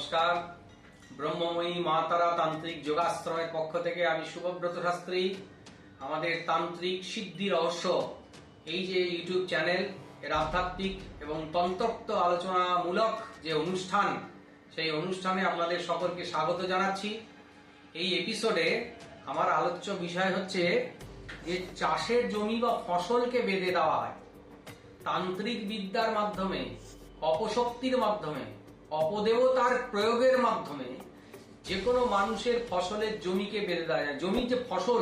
নমস্কার। ব্রহ্মময়ী মা তারা তান্ত্রিক যোগাশ্রমের পক্ষ থেকে আমি শুভব্রত শাস্ত্রী। আমাদের তান্ত্রিক সিদ্ধি রহস্য এই যে ইউটিউব চ্যানেল, এর আধ্যাত্মিক এবং তন্ত্রোক্ত আলোচনামূলক যে অনুষ্ঠান, সেই অনুষ্ঠানে আপনাদের সকলকে স্বাগত জানাচ্ছি। এই এপিসোডে আমার আলোচ্য বিষয় হচ্ছে যে চাষের জমি বা ফসলকে বেঁধে দেওয়া হয় তান্ত্রিক বিদ্যার মাধ্যমে, অপশক্তির মাধ্যমে, অপদেবতার প্রয়োগের মাধ্যমে। যে কোনো মানুষের ফসলের জমিকে বেঁধে দেওয়া যায়। জমির যে ফসল,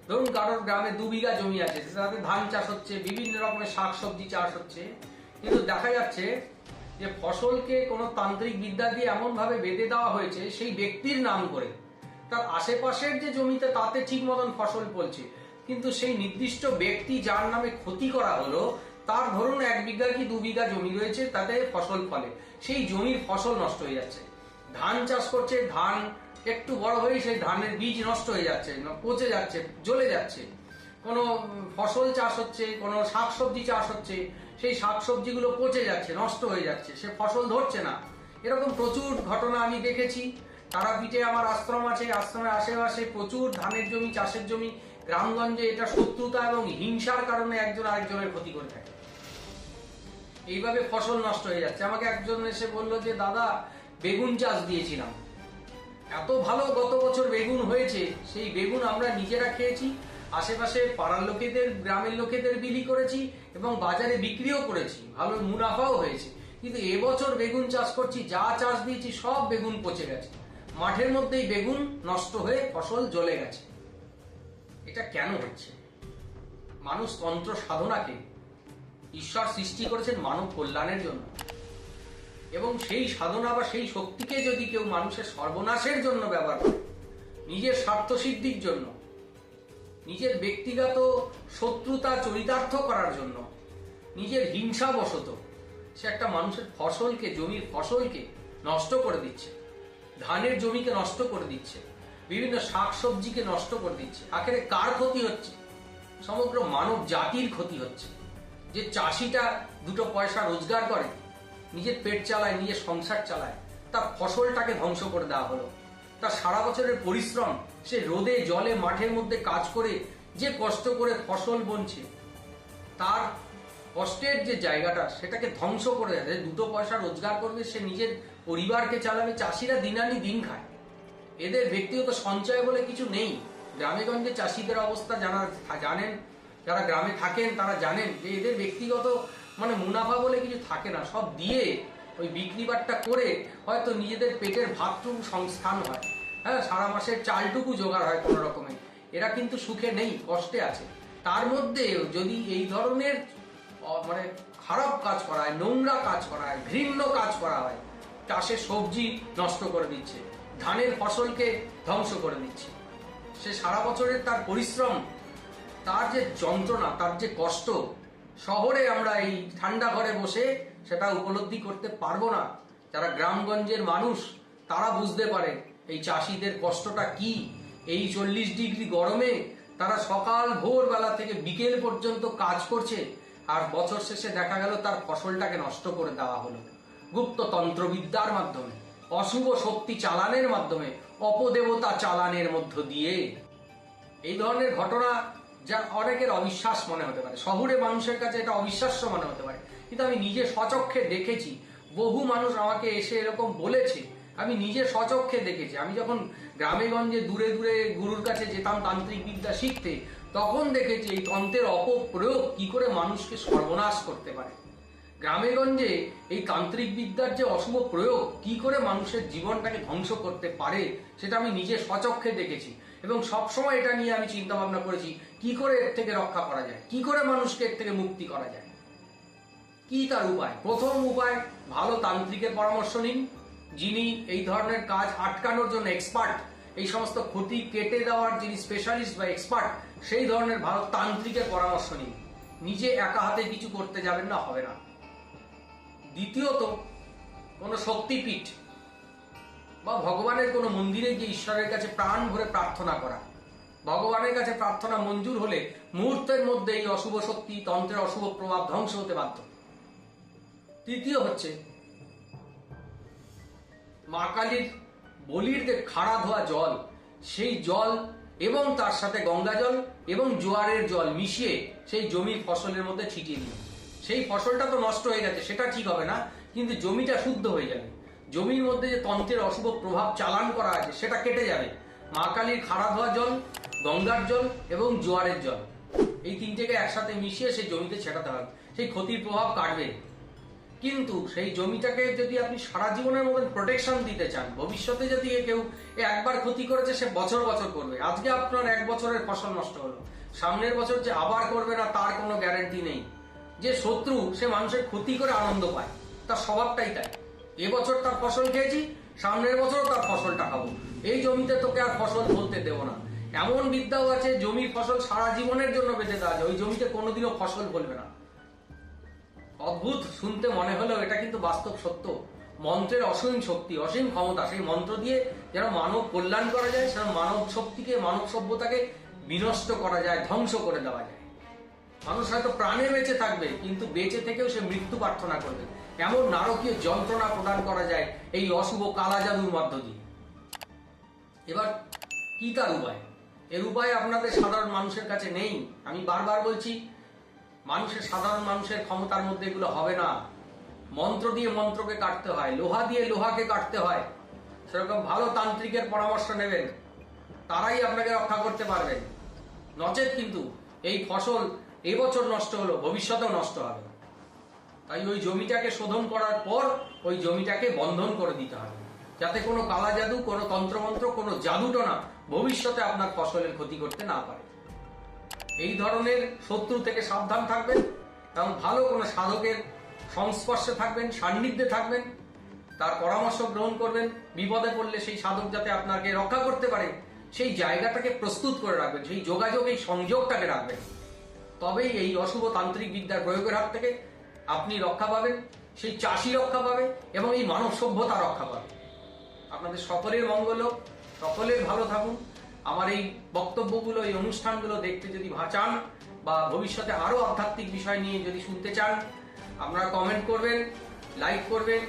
ধরুন কারোর গ্রামে 2 বিঘা জমি আছে, তাতে ধান চাষ হচ্ছে, বিভিন্ন রকমের শাকসবজি চাষ হচ্ছে, কিন্তু দেখা যাচ্ছে যে ফসলকে কোনো তান্ত্রিক বিদ্যা দিয়ে এমন ভাবে বেঁধে দেওয়া হয়েছে সেই ব্যক্তির নাম করে। তার আশেপাশের যে জমিতে তাতে ঠিক মতন ফসল ফলছে, কিন্তু সেই নির্দিষ্ট ব্যক্তি যার নামে ক্ষতি করা হলো, তার ধরুন 1 বিঘা কি 2 বিঘা জমি রয়েছে, তাতে ফসল ফলে, সেই জমির ফসল নষ্ট হয়ে যাচ্ছে। ধান চাষ করছে, ধান একটু বড় হয়ে সেই ধানের বীজ নষ্ট হয়ে যাচ্ছে, পচে যাচ্ছে, জ্বলে যাচ্ছে। কোনো ফসল চাষ হচ্ছে, কোনো শাকসবজি চাষ হচ্ছে, সেই শাকসবজিগুলো পচে যাচ্ছে, নষ্ট হয়ে যাচ্ছে, সে ফসল ধরছে না। এরকম প্রচুর ঘটনা আমি দেখেছি। তারাপীঠে আমার আশ্রম আছে, আশ্রমের আশেপাশে প্রচুর ধানের জমি, চাষের জমি, গ্রামগঞ্জে এটা শত্রুতা এবং হিংসার কারণে একজন আরেকজনের ক্ষতি করে থাকে। এইভাবে ফসল নষ্ট হয়ে যাচ্ছে। আমাকে একজন এসে বলল যে দাদা, বেগুন চাষ দিয়েছিলাম, এত ভালো গত বছর বেগুন হয়েছে, সেই বেগুন আমরা নিজেরা খেয়েছি, আশেপাশে পাড়ার লোকেদের, গ্রামের লোকেদের বিলি করেছি এবং বাজারে বিক্রিও করেছি, ভালো মুনাফাও হয়েছে। কিন্তু এবছর বেগুন চাষ করছি, যা চাষ দিয়েছি সব বেগুন পচে গেছে, মাঠের মধ্যেই বেগুন নষ্ট হয়ে ফসল জ্বলে গেছে। এটা কেন হচ্ছে? মানুষ তন্ত্র সাধনাকে ঈশ্বর সৃষ্টি করেছেন মানব কল্যাণের জন্য, এবং সেই সাধনা বা সেই শক্তিকে যদি কেউ মানুষের সর্বনাশের জন্য ব্যবহার করে, নিজের স্বার্থ সিদ্ধির জন্য, নিজের ব্যক্তিগত শত্রুতা চরিতার্থ করার জন্য, নিজের হিংসাবশত সে একটা মানুষের ফসলকে, জমির ফসলকে নষ্ট করে দিচ্ছে, ধানের জমিকে নষ্ট করে দিচ্ছে, বিভিন্ন শাকসবজিকে নষ্ট করে দিচ্ছে। আখেরে কার ক্ষতি হচ্ছে? সমগ্র মানব জাতির ক্ষতি হচ্ছে। যে চাষিটা 2 পয়সা রোজগার করে, নিজের পেট চালায়, নিজের সংসার চালায়, তার ফসলটাকে ধ্বংস করে দেওয়া হলো। তার সারা বছরের পরিশ্রম, সে রোদে জলে মাঠের মধ্যে কাজ করে যে কষ্ট করে ফসল বনছে, তার কষ্টের যে জায়গাটা, সেটাকে ধ্বংস করে দেয়। 2 পয়সা রোজগার করবে, সে নিজের পরিবারকে চালাবে। চাষিরা দিন আনি দিন খায়, এদের ব্যক্তিগত সঞ্চয় বলে কিছু নেই। গ্রামেগঞ্জে চাষিদের অবস্থা জানেন, যারা গ্রামে থাকেন তারা জানেন যে এদের ব্যক্তিগত মুনাফা বলে কিছু থাকে না। সব দিয়ে ওই বিক্রি বাট্টা করে হয়তো নিজেদের পেটের ভাতটুকু সংস্থান হয়, হ্যাঁ, সারা মাসের চালটুকু জোগাড় হয় কোনো রকমে। এরা কিন্তু সুখে নেই, কষ্টে আছে। তার মধ্যে যদি এই ধরনের খারাপ কাজ করা হয়, নোংরা কাজ করা হয়, ঘৃণ্য কাজ করা হয়, চাষের সবজি নষ্ট করে দিচ্ছে, ধানের ফসলকে ধ্বংস করে দিচ্ছে, সে সারা বছরের তার পরিশ্রম, তার যে যন্ত্রণা, তার যে কষ্ট, শহরে আমরা এই ঠান্ডা ঘরে বসে সেটা উপলব্ধি করতে পারবো না। যারা গ্রামগঞ্জের মানুষ তারা বুঝতে পারে এই চাষিদের কষ্টটা কি। এই 40 ডিগ্রি গরমে তারা সকাল ভোরবেলা থেকে বিকেল পর্যন্ত কাজ করছে, আর বছর শেষে দেখা গেল তার ফসলটাকে নষ্ট করে দেওয়া হলো গুপ্ত তন্ত্রবিদ্যার মাধ্যমে, অশুভ শক্তি চালানের মাধ্যমে, অপদেবতা চালানের মধ্য দিয়ে। এই ধরনের ঘটনা যা অনেকের অবিশ্বাস মনে হতে পারে, শহুরে মানুষের কাছে এটা অবিশ্বাস্য মনে হতে পারে, কিন্তু আমি নিজে স্বচক্ষে দেখেছি। বহু মানুষ আমাকে এসে এরকম বলেছে, আমি নিজে স্বচক্ষে দেখেছি। আমি যখন গ্রামে গঞ্জে দূরে দূরে গুরুর কাছে যেতাম তান্ত্রিক বিদ্যা শিখতে, তখন দেখেছি এই তন্ত্রের অপপ্রয়োগ কি করে মানুষকে সর্বনাশ করতে পারে। গ্রামে গঞ্জে এই তান্ত্রিক বিদ্যার যে অশুভ প্রয়োগ কি করে মানুষের জীবনটাকে ধ্বংস করতে পারে, সেটা আমি নিজে স্বচক্ষে দেখেছি। এবং সবসময় এটা নিয়ে আমি চিন্তা ভাবনা করেছি, কি করে এর থেকে রক্ষা করা যায়, কি করে মানুষকে এর থেকে মুক্তি করা যায়, কি তার উপায়। প্রথম উপায়, ভালো তান্ত্রিকের পরামর্শ নিন, যিনি এই ধরনের কাজ আটকানোর জন্য এক্সপার্ট, এই সমস্ত ক্ষতি কেটে দেওয়ার যিনি স্পেশালিস্ট বা এক্সপার্ট, সেই ধরনের ভালো তান্ত্রিকের পরামর্শ নিন। নিজে একা হাতে কিছু করতে যাবেন না, হবে না। দ্বিতীয়ত, কোনো শক্তিপীঠ বা ভগবানের কোনো মন্দিরে গিয়ে ঈশ্বরের কাছে প্রাণ ভরে প্রার্থনা করা। ভগবানের কাছে প্রার্থনা মঞ্জুর হলে মুহূর্তের মধ্যে এই অশুভ শক্তি, তন্ত্রের অশুভ প্রভাব ধ্বংস হতে বাধ্য। তৃতীয় হচ্ছে মা কালীর বলির যে খাড়া ধোয়া জল, সেই জল এবং তার সাথে গঙ্গা জল এবং জোয়ারের জল মিশিয়ে সেই জমির ফসলের মধ্যে ছিটিয়ে দিন। সেই ফসলটা তো নষ্ট হয়ে গেছে, সেটা ঠিক হবে না, কিন্তু জমিটা শুদ্ধ হয়ে যাবে। জমির মধ্যে যে তন্ত্রের অশুভ প্রভাব চালান করা আছে সেটা কেটে যাবে। মা কালীর খাড়া ধোয়া জল, গঙ্গার জল এবং জোয়ারের জল, এই তিনটেকে একসাথে মিশিয়ে সেই জমিতে ছেটাতে হবে, সেই ক্ষতির প্রভাব কাটবে। কিন্তু সেই জমিটাকে যদি আপনি সারা জীবনের মতন প্রোটেকশন দিতে চান, ভবিষ্যতে যদি কেউ একবার ক্ষতি করেছে সে বছর বছর করবে। আজকে আপনার 1 বছরের ফসল নষ্ট হলো, সামনের বছর যে আবার করবে না তার কোনো গ্যারান্টি নেই। যে শত্রু সে মানুষের ক্ষতি করে আনন্দ পায়, তার স্বভাবটাই তাই। এবছর তার ফসল খেয়েছি, সামনের বছরও তার ফসলটা খাবো, এই জমিতে তোকে আর ফসল ফলতে দেবো না। এমন বিদ্যাও আছে, জমির ফসল সারা জীবনের জন্য বেঁধে দেওয়া যায়, ওই জমিতে কোনোদিনও ফসল ফলবে না। অদ্ভুত শুনতে মনে হলেও এটা কিন্তু বাস্তব সত্য। মন্ত্রের অসীম শক্তি, অসীম ক্ষমতা, সেই মন্ত্র দিয়ে যেন মানব কল্যাণ করা যায়, সেরকম মানব শক্তিকে, মানব সভ্যতাকে বিনষ্ট করা যায়, ধ্বংস করে দেওয়া যায়। মানুষ হয়তো প্রাণে বেঁচে থাকবে, কিন্তু বেঁচে থেকেও সে মৃত্যু প্রার্থনা করবে। এমন নারকীয় যন্ত্রণা প্রদান করা যায় এই অশুভ কালা জাদুর মধ্য দিয়ে। এবার কি তার উপায়? এর উপায় আপনাদের সাধারণ মানুষের কাছে নেই। আমি বারবার বলছি, সাধারণ মানুষের ক্ষমতার মধ্যে এগুলো হবে না। মন্ত্র দিয়ে মন্ত্রকে কাটতে হয়, লোহা দিয়ে লোহাকে কাটতে হয়। সেরকম ভালো তান্ত্রিকের পরামর্শ নেবেন, তারাই আপনাকে রক্ষা করতে পারবেন। নচেত কিন্তু এই ফসল এবছর নষ্ট হলো, ভবিষ্যতেও নষ্ট হবে। তাই ওই জমিটাকে শোধন করার পর ওই জমিটাকে বন্ধন করে দিতে হবে, যাতে কোনো কালা জাদু, কোনো তন্ত্রমন্ত্র, কোনো জাদুটনা ভবিষ্যতে আপনার ফসলের ক্ষতি করতে না পারে। এই ধরনের শত্রু থেকে সাবধান থাকবেন এবং ভালো কোনো সাধকের সংস্পর্শে থাকবেন, সান্নিধ্যে থাকবেন, তার পরামর্শ গ্রহণ করবেন। বিপদে পড়লে সেই সাধক যাতে আপনাকে রক্ষা করতে পারে সেই জায়গাটাকে প্রস্তুত করে রাখবেন, সেই যোগাযোগ, এই সংযোগটাকে রাখবেন। তবেই এই অশুভ তান্ত্রিক বিদ্যার প্রয়োগের হাত থেকে আপনি রক্ষা পাবেন, সেই চাষি রক্ষা পাবে এবং এই মানব সভ্যতা রক্ষা পাবে। আপনাদের সকলের মঙ্গল হোক, সকলের ভালো থাকুন। আমার এই বক্তব্যগুলো, এই অনুষ্ঠানগুলো দেখতে যদি চান বা ভবিষ্যতে আরো আধ্যাত্মিক বিষয় নিয়ে যদি শুনতে চান, আপনারা কমেন্ট করবেন, লাইক করবেন,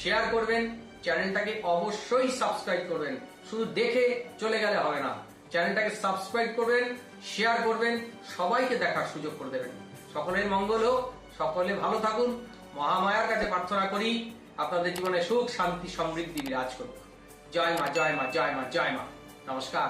শেয়ার করবেন, চ্যানেলটাকে অবশ্যই সাবস্ক্রাইব করবেন। শুধু দেখে চলে গেলে হবে না, চ্যানেলটাকে সাবস্ক্রাইব করবেন, শেয়ার করবেন, সবাইকে দেখার সুযোগ করে দেবেন। সকলের মঙ্গল হোক, সকলে ভালো থাকুন। মহামায়ার কাছে প্রার্থনা করি আপনাদের জীবনে সুখ, শান্তি, সমৃদ্ধি বিরাজ করুক। জয় মা, জয় মা, জয় মা, জয় মা। নমস্কার।